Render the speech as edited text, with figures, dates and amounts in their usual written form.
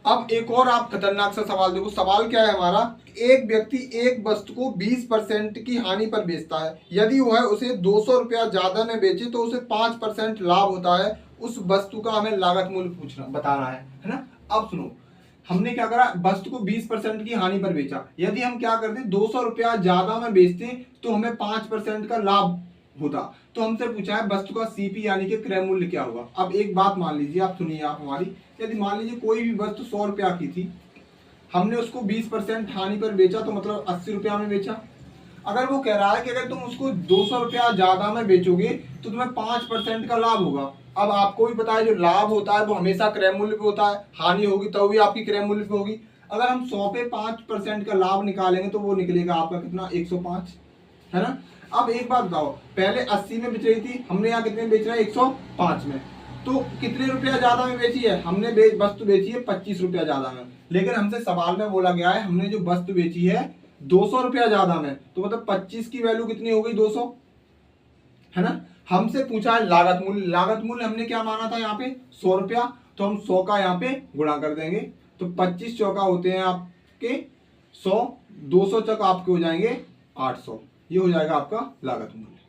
अब एक और आप खतरनाक सा सवाल देखो। सवाल क्या है हमारा, एक व्यक्ति एक वस्तु को 20% की हानि पर बेचता है। यदि वह उसे 200 रुपया ज्यादा में बेचे तो उसे 5% लाभ होता है। उस वस्तु का हमें लागत मूल्य पूछना बताना है ना। अब सुनो, हमने क्या करा, वस्तु को 20% की हानि पर बेचा। यदि हम क्या करते 200 रुपया ज्यादा में बेचते तो हमें 5% का लाभ होता। तो हमसे पूछा है वस्तु का सीपी यानी कि क्रय मूल्य क्या होगा। अब एक बात मान लीजिए, आप सुनिए आप हमारी, यदि मान लीजिए कोई भी वस्तु 100 रुपया की थी, हमने उसको 20% हानि पर बेचा तो मतलब 80 रुपया में बेचा। अगर वो कह रहा है कि अगर तुम उसको 200 रुपया ज्यादा में बेचोगे तो तुम्हें 5% का लाभ होगा। अब आपको भी पता है जो लाभ होता है वो हमेशा क्रय मूल्य पे होता है, हानि होगी तो भी आपकी क्रय मूल्य पे होगी। अगर हम 100 पे 5% का लाभ निकालेंगे तो वो निकलेगा आपका कितना, 105, है ना। अब एक बात बताओ, पहले 80 में बेच रही थी, हमने यहाँ कितने में बेच रहा है, 105 में। तो कितने रुपया ज्यादा में बेची है, हमने वस्तु बेची है 25 रुपया ज्यादा में। लेकिन हमसे सवाल में बोला गया है हमने जो वस्तु बेची है 200 रुपया ज्यादा में, तो मतलब 25 की वैल्यू कितनी हो गई, 200, है ना। हमसे पूछा है लागत मूल्य। लागत मूल्य हमने क्या माना था यहाँ पे, 100 रुपया, तो हम 100 का यहाँ पे गुणा कर देंगे। तो 25 चौका होते हैं आपके 100, 200 चौका आपके हो जाएंगे 800। ये हो जाएगा आपका लागत मूल्य।